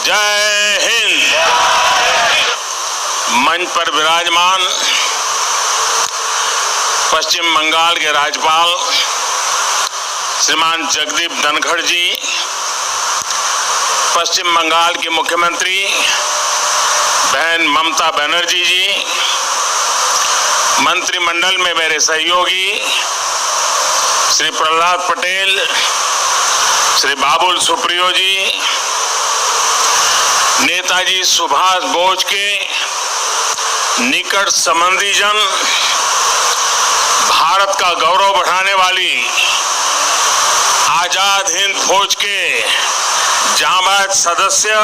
जय हिंद। मंच पर विराजमान पश्चिम बंगाल के राज्यपाल श्रीमान जगदीप धनखड़ जी, पश्चिम बंगाल की मुख्यमंत्री बहन ममता बनर्जी जी, मंत्रिमंडल में मेरे सहयोगी श्री प्रहलाद पटेल, श्री बाबुल सुप्रियो जी, नेताजी सुभाष बोस के निकट संबंधीजन, भारत का गौरव बढ़ाने वाली आजाद हिंद फौज के जांबाज सदस्य,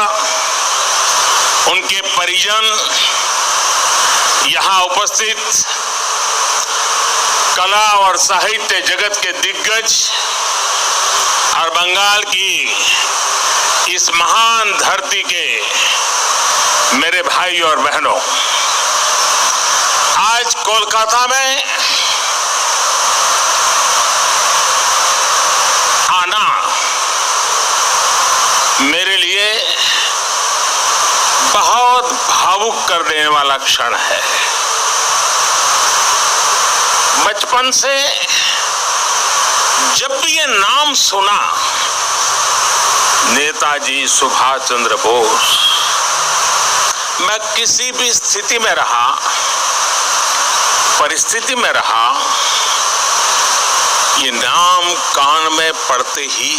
उनके परिजन, यहाँ उपस्थित कला और साहित्य जगत के दिग्गज और बंगाल की इस महान धरती के मेरे भाई और बहनों, आज कोलकाता में आना मेरे लिए बहुत भावुक कर देने वाला क्षण है। बचपन से जब भी ये नाम सुना, नेताजी सुभाष चंद्र बोस, मैं किसी भी स्थिति में रहा, परिस्थिति में रहा, ये नाम कान में पड़ते ही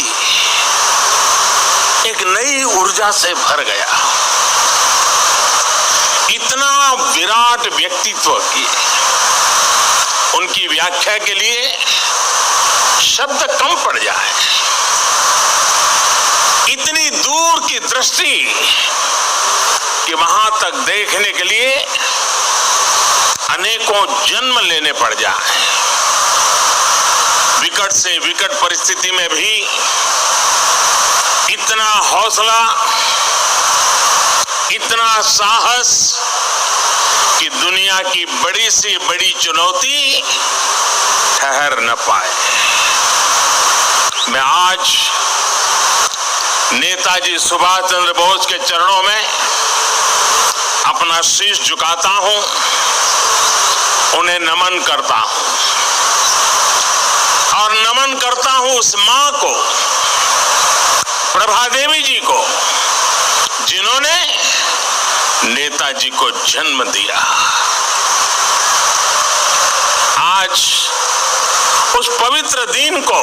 एक नई ऊर्जा से भर गया। इतना विराट व्यक्तित्व की उनकी व्याख्या के लिए शब्द कम पड़ जाए। इतनी दूर की दृष्टि कि वहां तक देखने के लिए अनेकों जन्म लेने पड़ जाए। विकट से विकट परिस्थिति में भी इतना हौसला, इतना साहस कि दुनिया की बड़ी से बड़ी चुनौती ठहर न पाए। मैं आज नेताजी सुभाष चंद्र बोस के चरणों में अपना शीश झुकाता हूं, उन्हें नमन करता हूं और नमन करता हूं उस मां को, प्रभा देवी जी को, जिन्होंने नेताजी को जन्म दिया। आज उस पवित्र दिन को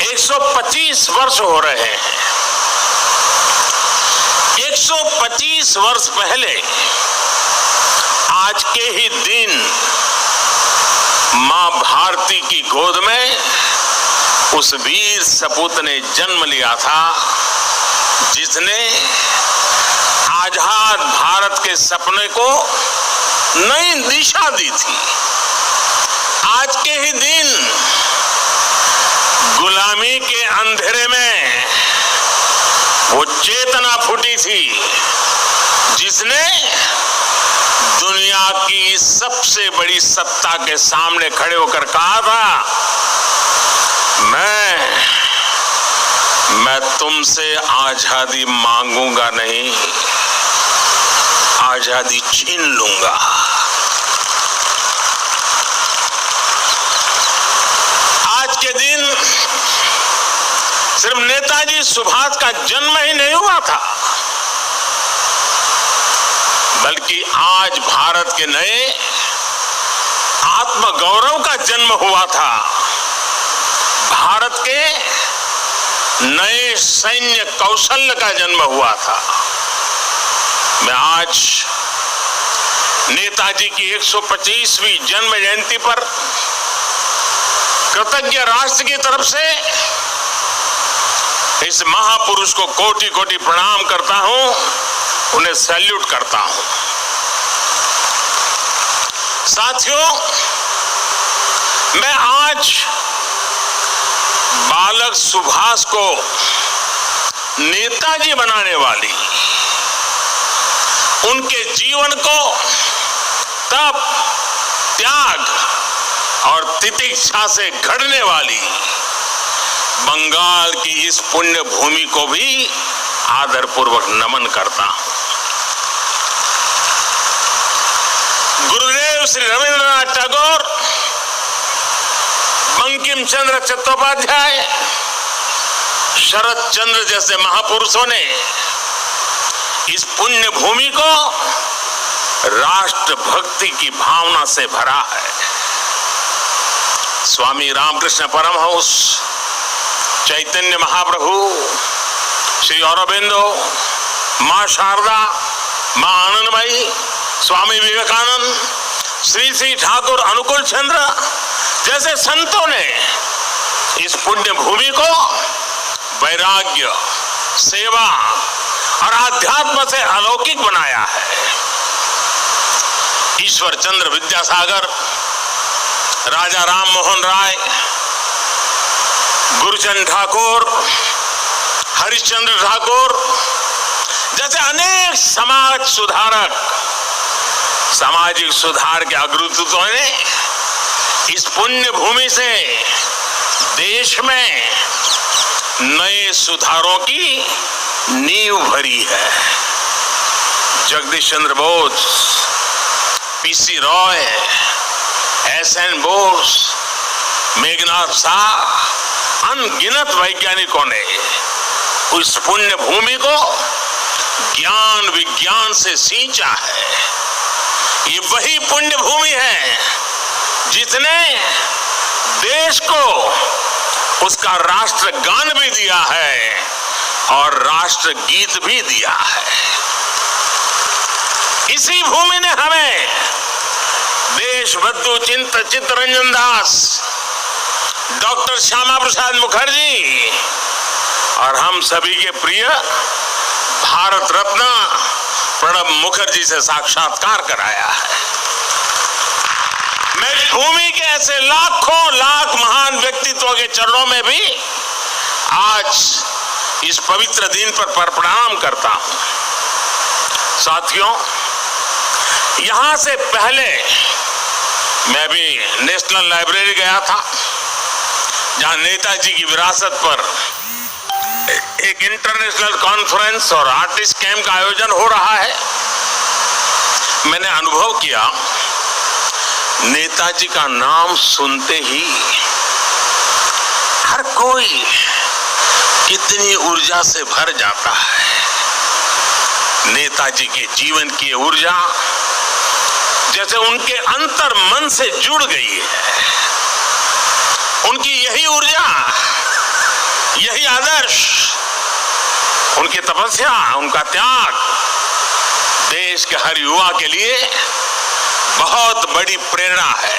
125 वर्ष हो रहे हैं। 125 वर्ष पहले आज के ही दिन मां भारती की गोद में उस वीर सपूत ने जन्म लिया था, जिसने आजाद भारत के सपने को नई दिशा दी थी। आज के ही दिन गुलामी के अंधेरे में वो चेतना फूटी थी, जिसने दुनिया की सबसे बड़ी सत्ता के सामने खड़े होकर कहा था, मैं तुमसे आजादी मांगूंगा नहीं, आजादी छीन लूंगा। आज के दिन सिर्फ नेताजी सुभाष का जन्म ही नहीं हुआ था, बल्कि आज भारत के नए आत्मगौरव का जन्म हुआ था। भारत के नए सैन्य कौशल का जन्म हुआ था। मैं आज नेताजी की 125वीं जन्म जयंती पर कृतज्ञ राष्ट्र की तरफ से इस महापुरुष को कोटि कोटि प्रणाम करता हूं, उन्हें सैल्यूट करता हूं। साथियों, मैं आज बालक सुभाष को नेताजी बनाने वाली, उनके जीवन को तप, त्याग और तितिक्षा से घड़ने वाली बंगाल की इस पुण्य भूमि को भी आदरपूर्वक नमन करता हूं। गुरुदेव श्री रविंद्रनाथ टैगोर, बंकिम चंद्र चट्टोपाध्याय, शरद चंद्र जैसे महापुरुषों ने इस पुण्य भूमि को राष्ट्र भक्ति की भावना से भरा है। स्वामी रामकृष्ण परमहंस, चैतन्य महाप्रभु, श्री अरबिंदो, मां शारदा, मां आनंदमयी, स्वामी विवेकानंद, श्री श्री ठाकुर अनुकूल चंद्र जैसे संतों ने इस पुण्य भूमि को वैराग्य, सेवा और आध्यात्म से अलौकिक बनाया है। ईश्वर चंद्र विद्यासागर, राजा राम मोहन राय, गुरुचंद ठाकुर, हरिश्चंद्र ठाकुर जैसे अनेक समाज सुधारक, सामाजिक सुधार के अग्रदूतों ने इस पुण्य भूमि से देश में नए सुधारों की नींव भरी है। जगदीश चंद्र बोस, पीसी रॉय, एसएन बोस, मेघनाथ शाह, अनगिनत वैज्ञानिकों ने उस पुण्य भूमि को ज्ञान विज्ञान से सींचा है। ये वही पुण्य भूमि है जिसने देश को उसका राष्ट्रगान भी दिया है और राष्ट्र गीत भी दिया है। इसी भूमि ने हमें देशबंधु चित्तरंजन दास, डॉक्टर श्यामा प्रसाद मुखर्जी और हम सभी के प्रिय भारत रत्न प्रणब मुखर्जी से साक्षात्कार कराया है। मैं भूमि के ऐसे लाखों लाख महान व्यक्तित्वों के चरणों में भी आज इस पवित्र दिन पर प्रणाम करता हूं। साथियों, यहां से पहले मैं भी नेशनल लाइब्रेरी गया था, जहां नेताजी की विरासत पर एक इंटरनेशनल कॉन्फ्रेंस और आर्टिस्ट कैंप का आयोजन हो रहा है। मैंने अनुभव किया, नेताजी का नाम सुनते ही हर कोई कितनी ऊर्जा से भर जाता है। नेताजी के जीवन की ऊर्जा जैसे उनके अंतर मन से जुड़ गई है। उनकी यही ऊर्जा, यही आदर्श, उनकी तपस्या, उनका त्याग देश के हर युवा के लिए बहुत बड़ी प्रेरणा है।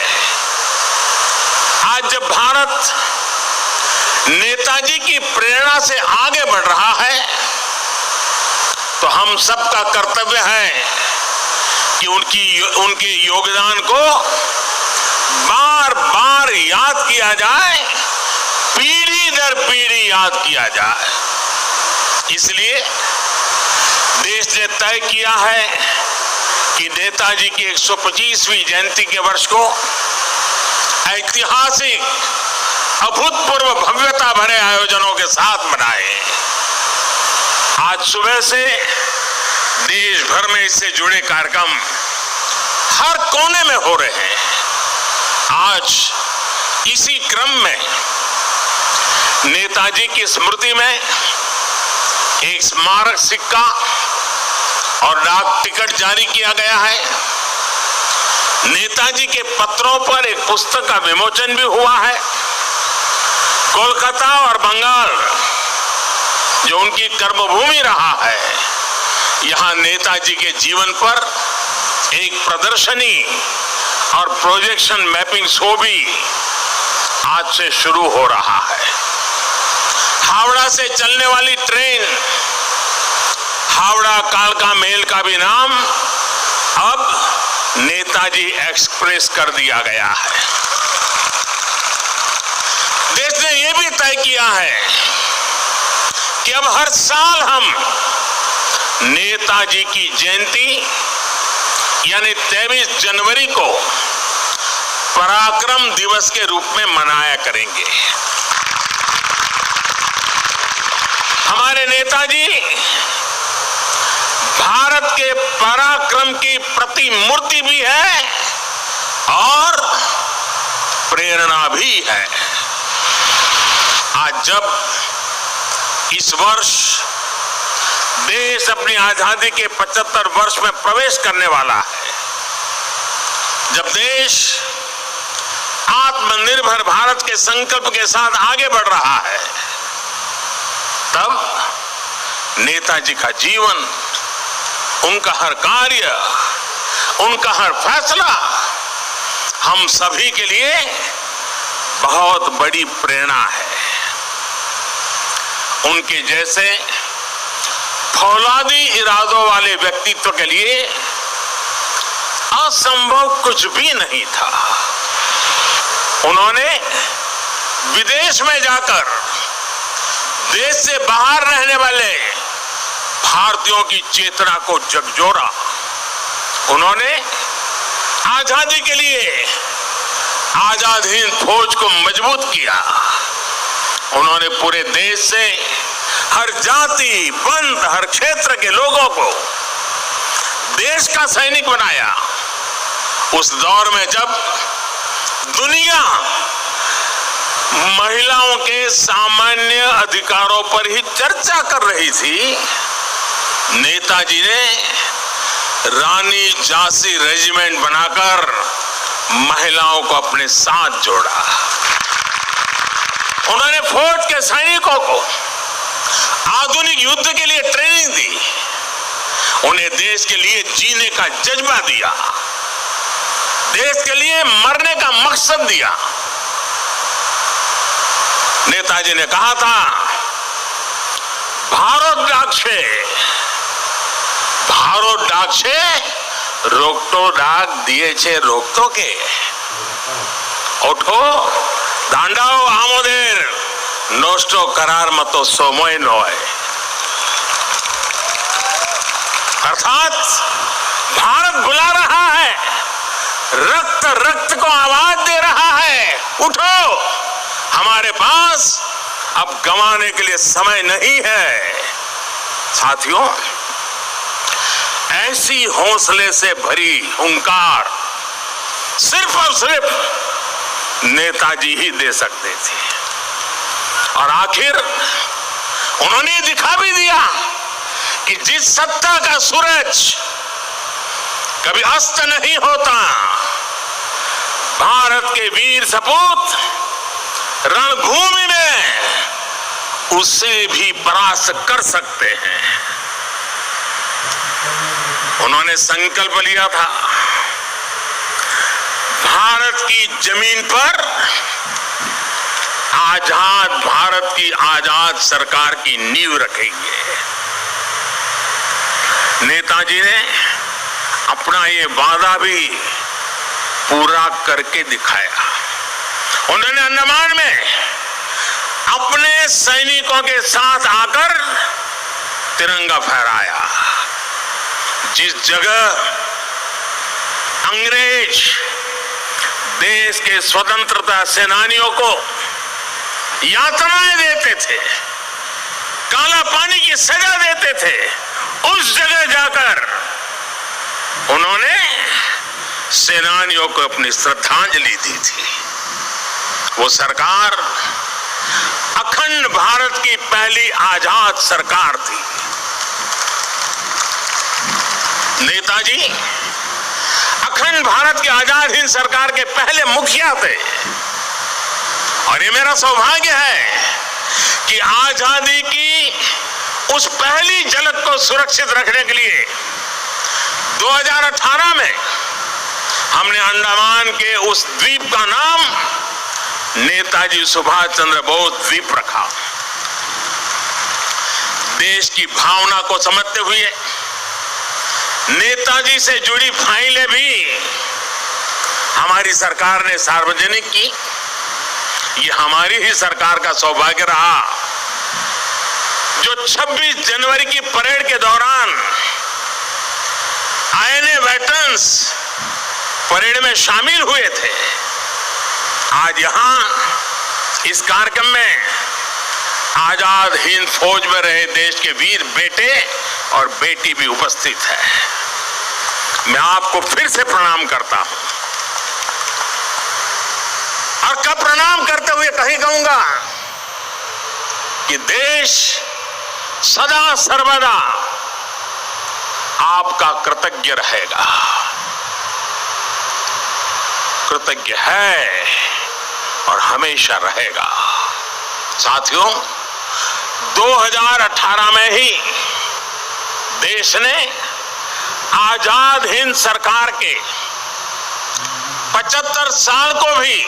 आज जब भारत नेताजी की प्रेरणा से आगे बढ़ रहा है, तो हम सबका कर्तव्य है कि उनके योगदान को बार बार याद किया जाए, पीढ़ी दर पीढ़ी याद किया जाए। इसलिए देश ने तय किया है कि नेताजी की 125वीं जयंती के वर्ष को ऐतिहासिक अभूतपूर्व भव्यता भरे आयोजनों के साथ मनाएं। आज सुबह से देश भर में इससे जुड़े कार्यक्रम हर कोने में हो रहे हैं। आज इसी क्रम में नेताजी की स्मृति में एक स्मारक सिक्का और डाक टिकट जारी किया गया है। नेताजी के पत्रों पर एक पुस्तक का विमोचन भी हुआ है। कोलकाता और बंगाल, जो उनकी कर्मभूमि रहा है, यहां नेताजी के जीवन पर एक प्रदर्शनी और प्रोजेक्शन मैपिंग शो भी आज से शुरू हो रहा है। हावड़ा से चलने वाली ट्रेन हावड़ा कालका मेल का भी नाम अब नेताजी एक्सप्रेस कर दिया गया है। देश ने यह भी तय किया है कि अब हर साल हम नेताजी की जयंती यानी 23 जनवरी को पराक्रम दिवस के रूप में मनाया करेंगे। हमारे नेताजी पराक्रम की प्रतिमूर्ति भी है और प्रेरणा भी है। आज जब इस वर्ष देश अपनी आजादी के 75 वर्ष में प्रवेश करने वाला है, जब देश आत्मनिर्भर भारत के संकल्प के साथ आगे बढ़ रहा है, तब नेताजी का जीवन, उनका हर कार्य, उनका हर फैसला हम सभी के लिए बहुत बड़ी प्रेरणा है। उनके जैसे फौलादी इरादों वाले व्यक्तित्व के लिए असंभव कुछ भी नहीं था। उन्होंने विदेश में जाकर देश से बाहर रहने वाले भारतीयों की चेतना को झकझोरा। उन्होंने आजादी के लिए आजाद हिंद फौज को मजबूत किया। उन्होंने पूरे देश से हर जाति, पंथ, हर क्षेत्र के लोगों को देश का सैनिक बनाया। उस दौर में जब दुनिया महिलाओं के सामान्य अधिकारों पर ही चर्चा कर रही थी, नेताजी ने रानी झांसी रेजिमेंट बनाकर महिलाओं को अपने साथ जोड़ा। उन्होंने फौज के सैनिकों को आधुनिक युद्ध के लिए ट्रेनिंग दी, उन्हें देश के लिए जीने का जज्बा दिया, देश के लिए मरने का मकसद दिया। नेताजी ने कहा था, भारत डाकछे रोकतो डाक दिए छे रोकतो के। ओठो दांडाओ आमोदेर नोस्टो करार मतो सोमोय नोय। अर्थात भारत बुला रहा है, रक्त रक्त को आवाज दे रहा है, उठो, हमारे पास अब गंवाने के लिए समय नहीं है। साथियों, ऐसी हौसले से भरी हुंकार सिर्फ और सिर्फ नेताजी ही दे सकते थे। और आखिर उन्होंने दिखा भी दिया कि जिस सत्ता का सूरज कभी अस्त नहीं होता, भारत के वीर सपूत रणभूमि में उससे भी परास्त कर सकते हैं। उन्होंने संकल्प लिया था, भारत की जमीन पर आजाद भारत की आजाद सरकार की नींव रखेंगे। नेताजी ने अपना ये वादा भी पूरा करके दिखाया। उन्होंने अंडमान में अपने सैनिकों के साथ आकर तिरंगा फहराया। जिस जगह अंग्रेज देश के स्वतंत्रता सेनानियों को यातनाएं देते थे, काला पानी की सजा देते थे, उस जगह जाकर उन्होंने सेनानियों को अपनी श्रद्धांजलि दी थी। वो सरकार अखंड भारत की पहली आजाद सरकार थी। नेताजी अखंड भारत की आजाद हिंद सरकार के पहले मुखिया थे। और ये मेरा सौभाग्य है कि आजादी की उस पहली झलक को सुरक्षित रखने के लिए 2018 में हमने अंडमान के उस द्वीप का नाम नेताजी सुभाष चंद्र बोस द्वीप रखा। देश की भावना को समझते हुए नेताजी से जुड़ी फाइलें भी हमारी सरकार ने सार्वजनिक की। ये हमारी ही सरकार का सौभाग्य रहा जो 26 जनवरी की परेड के दौरान आईएनए वेटरन्स परेड में शामिल हुए थे। आज यहां इस कार्यक्रम में आजाद हिंद फौज में रहे देश के वीर बेटे और बेटी भी उपस्थित है। मैं आपको फिर से प्रणाम करता हूं और कब प्रणाम करते हुए कहीं कहूंगा कि देश सदा सर्वदा आपका कृतज्ञ रहेगा, कृतज्ञ है और हमेशा रहेगा। साथियों, 2018 में ही देश ने आजाद हिंद सरकार के 75 साल को भी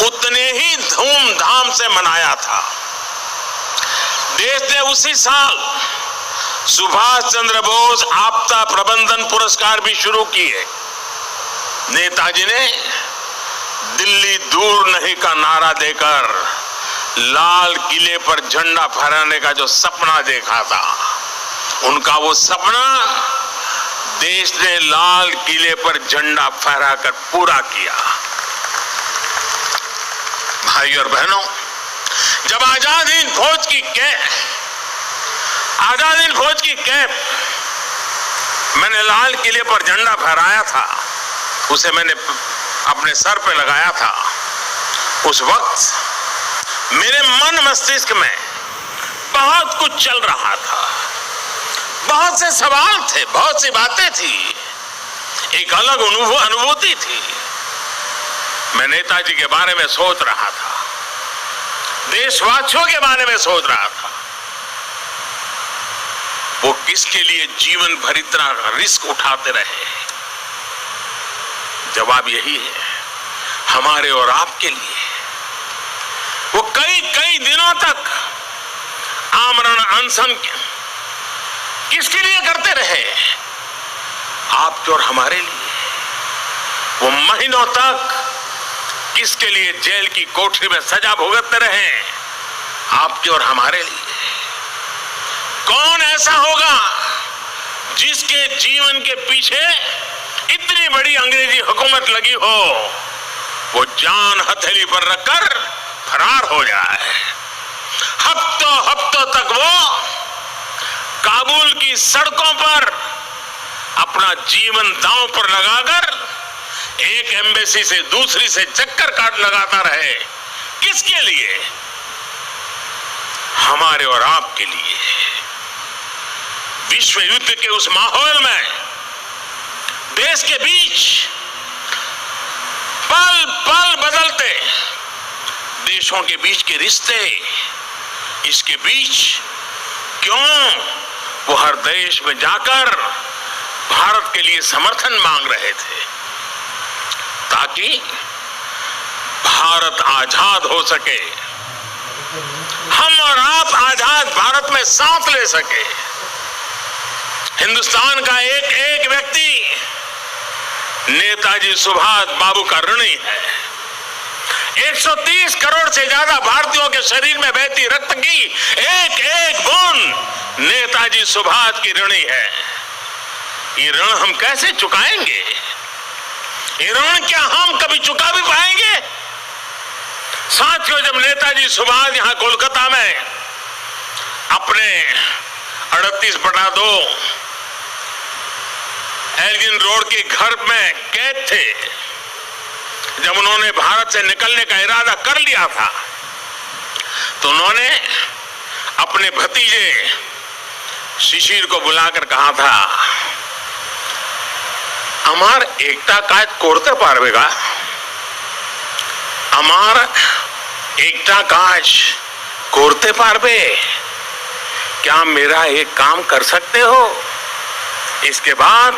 उतने ही धूमधाम से मनाया था। देश ने उसी साल सुभाष चंद्र बोस आपदा प्रबंधन पुरस्कार भी शुरू किए। नेताजी ने दिल्ली दूर नहीं का नारा देकर लाल किले पर झंडा फहराने का जो सपना देखा था, उनका वो सपना देश ने लाल किले पर झंडा फहराकर पूरा किया। भाई और बहनों, जब आजाद हिंद फौज की कैप मैंने लाल किले पर झंडा फहराया था, उसे मैंने अपने सर पे लगाया था, उस वक्त मेरे मन मस्तिष्क में बहुत कुछ चल रहा था, बहुत से सवाल थे, बहुत सी बातें थी, एक अलग अनुभूति थी। मैं नेताजी के बारे में सोच रहा था, देशवासियों के बारे में सोच रहा था, वो किसके लिए जीवन भर इतना रिस्क उठाते रहे। जवाब यही है, हमारे और आपके लिए। वो कई दिनों तक आमरण अनशन किसके लिए करते रहे? आपके और हमारे लिए। वो महीनों तक किसके लिए जेल की कोठरी में सजा भुगतते रहे? आपके और हमारे लिए। कौन ऐसा होगा जिसके जीवन के पीछे इतनी बड़ी अंग्रेजी हुकूमत लगी हो, वो जान हथेली पर रखकर फरार हो जाए। हफ्तों तक वो काबुल की सड़कों पर अपना जीवन दांव पर लगाकर एक एम्बेसी से दूसरी से चक्कर काट लगाता रहे। किसके लिए? हमारे और आपके लिए। विश्व युद्ध के उस माहौल में देश के बीच पल पल बदलते देशों के बीच के रिश्ते, इसके बीच क्यों वो हर देश में जाकर भारत के लिए समर्थन मांग रहे थे, ताकि भारत आजाद हो सके, हम और आप आजाद भारत में सांस ले सके। हिंदुस्तान का एक एक व्यक्ति नेताजी सुभाष बाबू का ऋणी है। 130 करोड़ से ज्यादा भारतीयों के शरीर में बहती रक्त की एक एक बूंद नेताजी सुभाष की ऋणी है। ये ऋण हम कैसे चुकाएंगे? ये ऋण क्या हम कभी चुका भी पाएंगे? साथियों, जब नेताजी सुभाष यहां कोलकाता में अपने 38/2 एल्गिन रोड के घर में कैद थे, जब उन्होंने भारत से निकलने का इरादा कर लिया था, तो उन्होंने अपने भतीजे शिशिर को बुलाकर कहा था, अमार एकता काज कोरते पारवेगा, अमार एकता काज कोरते पारवे, क्या मेरा एक काम कर सकते हो? इसके बाद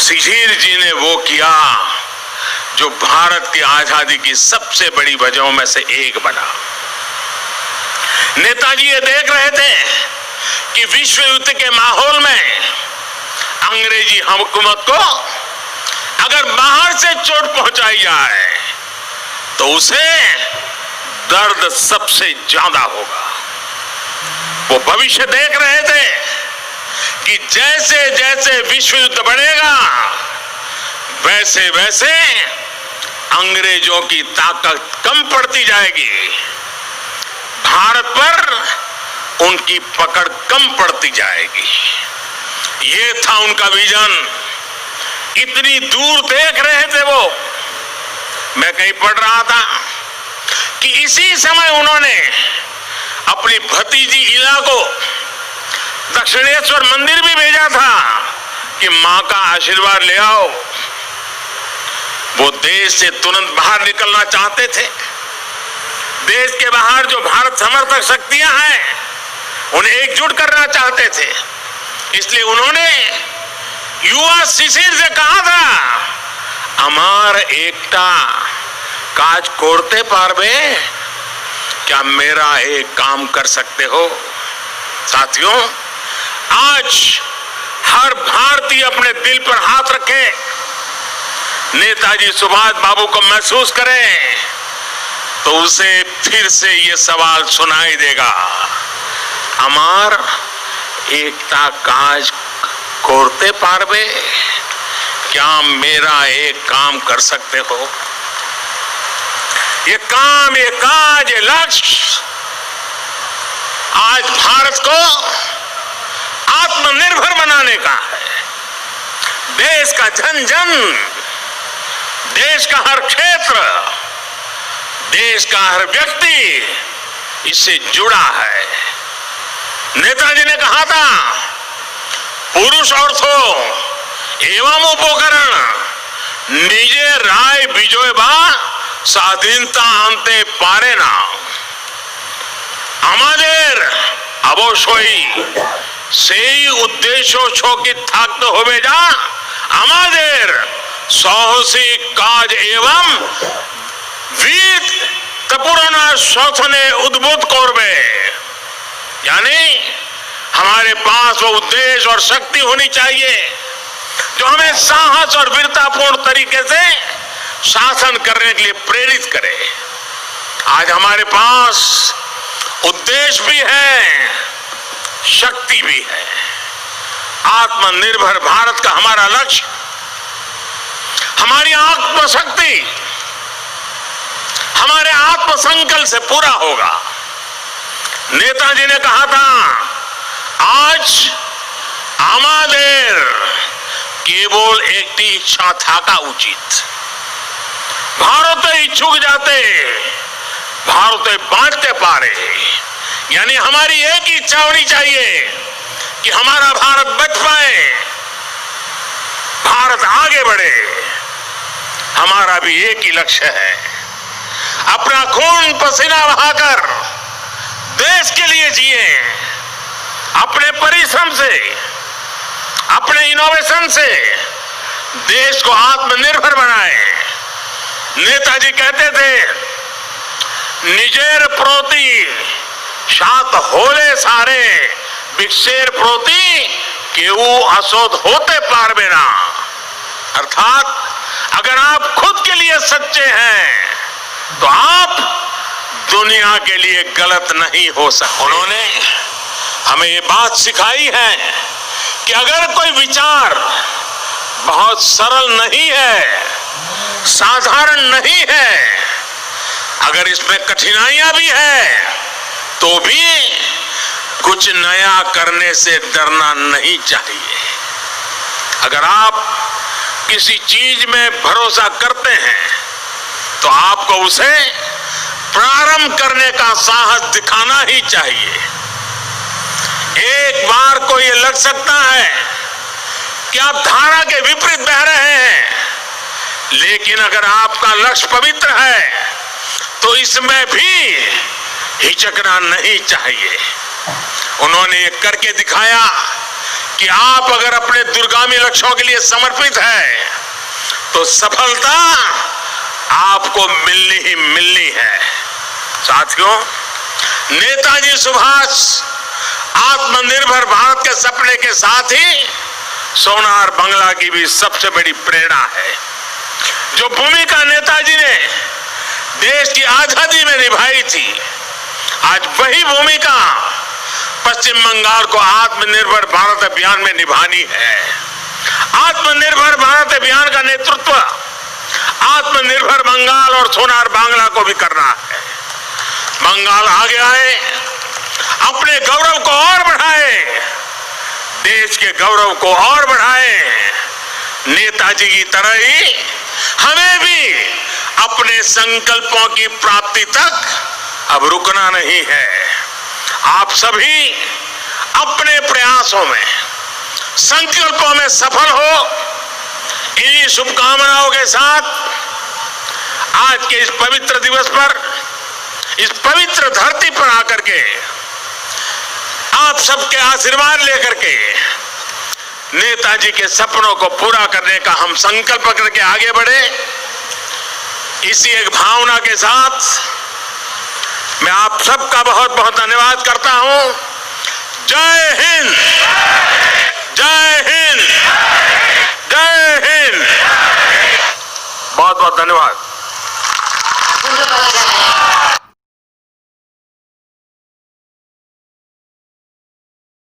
शिशिर जी ने वो किया जो भारत की आजादी की सबसे बड़ी वजहों में से एक बना। नेताजी ये देख रहे थे कि विश्व युद्ध के माहौल में अंग्रेजी हुकूमत को अगर बाहर से चोट पहुंचाई जाए तो उसे दर्द सबसे ज्यादा होगा। वो भविष्य देख रहे थे कि जैसे जैसे विश्व युद्ध बढ़ेगा, वैसे वैसे अंग्रेजों की ताकत कम पड़ती जाएगी, भारत पर उनकी पकड़ कम पड़ती जाएगी। ये था उनका विजन। इतनी दूर देख रहे थे वो। मैं कहीं पढ़ रहा था कि इसी समय उन्होंने अपनी भतीजी इला को दक्षिणेश्वर मंदिर भी भेजा था कि मां का आशीर्वाद ले आओ। वो देश से तुरंत बाहर निकलना चाहते थे। देश के बाहर जो भारत समर्थक शक्तियां हैं उन्हें एकजुट करना चाहते थे। इसलिए उन्होंने युवा शिशिर से कहा था, अमार एकता काज कोरते पारबे, क्या मेरा एक काम कर सकते हो। साथियों, आज हर भारतीय अपने दिल पर हाथ रखे, नेताजी सुभाष बाबू को महसूस करें तो उसे फिर से ये सवाल सुनाई देगा, अमार एकता काज कोरते पारबे, क्या मेरा एक काम कर सकते हो। ये काम, ये काज, ये लक्ष्य आज भारत को आत्मनिर्भर बनाने का है। देश का जन जन, देश का हर क्षेत्र, देश का हर व्यक्ति इससे जुड़ा है। नेताजी ने कहा था, पुरुष अर्थो एवं उपकरण निजे राय विजय बा স্বাধীনতা আনতে পারে না। আমাদের অবশ্যই সেই উদ্দেশ্য ছকিত থাকতে হবে যা আমাদের সাহসিক কাজ এবং বীর তপূর্ণা শাসনে উদ্বুদ্ধ করবে। यानी हमारे पास वो उद्देश्य और शक्ति होनी चाहिए जो हमें साहस और वीरतापूर्ण तरीके से शासन करने के लिए प्रेरित करे। आज हमारे पास उद्देश्य भी है, शक्ति भी है। आत्मनिर्भर भारत का हमारा लक्ष्य, हमारी आत्मशक्ति हमारे आत्मसंकल्प से पूरा होगा। नेताजी ने कहा था, आज আমাদের কেবল একটি ইচ্ছা থাকা উচিত। ভারতে इच्छुक जाते भारत बांटते पारे, यानी हमारी एक ही इच्छा होनी चाहिए कि हमारा भारत बच पाए, भारत आगे बढ़े। हमारा भी एक ही लक्ष्य है, अपना खून पसीना बहाकर देश के लिए जिए, अपने परिश्रम से, अपने इनोवेशन से देश को आत्मनिर्भर बनाए। नेताजी कहते थे, निजेर प्रोति सात होले सारे विक्षेर प्रोति केऊ असोध होते पारबे ना। अर्थात अगर आप खुद के लिए सच्चे हैं तो आप दुनिया के लिए गलत नहीं हो सकते। उन्होंने हमें ये बात सिखाई है कि अगर कोई विचार बहुत सरल नहीं है, साधारण नहीं है, अगर इसमें कठिनाइयां भी है तो भी कुछ नया करने से डरना नहीं चाहिए। अगर आप किसी चीज में भरोसा करते हैं तो आपको उसे प्रारंभ करने का साहस दिखाना ही चाहिए। एक बार को ये लग सकता है कि आप धारा के विपरीत बह रहे हैं, लेकिन अगर आपका लक्ष्य पवित्र है तो इसमें भी हिचकना नहीं चाहिए। उन्होंने ये करके दिखाया कि आप अगर अपने दूरगामी लक्ष्यों के लिए समर्पित हैं तो सफलता आपको मिलनी ही मिलनी है। साथियों, नेताजी सुभाष आत्मनिर्भर भारत के सपने के साथ ही सोनार बांग्ला की भी सबसे बड़ी प्रेरणा है। जो भूमिका नेताजी ने देश की आजादी में निभाई थी, आज वही भूमिका पश्चिम बंगाल को आत्मनिर्भर भारत अभियान में निभानी है। आत्मनिर्भर भारत अभियान का नेतृत्व आत्मनिर्भर बंगाल और सोनार बांग्ला को भी करना है। बंगाल आगे आए, अपने गौरव को और बढ़ाए, देश देश के गौरव को और बढ़ाएं। नेताजी की तरह ही हमें भी अपने संकल्पों की प्राप्ति तक अब रुकना नहीं है। आप सभी अपने प्रयासों में, संकल्पों में सफल हो। इन्हीं शुभकामनाओं के साथ आज के इस पवित्र दिवस पर, इस पवित्र धरती पर आकर के आप सबके आशीर्वाद लेकर के नेताजी के सपनों को पूरा करने का हम संकल्प करके आगे बढ़े। इसी एक भावना के साथ मैं आप सबका बहुत बहुत धन्यवाद करता हूं। जय हिंद, जय हिंद, जय हिंद। बहुत बहुत धन्यवाद।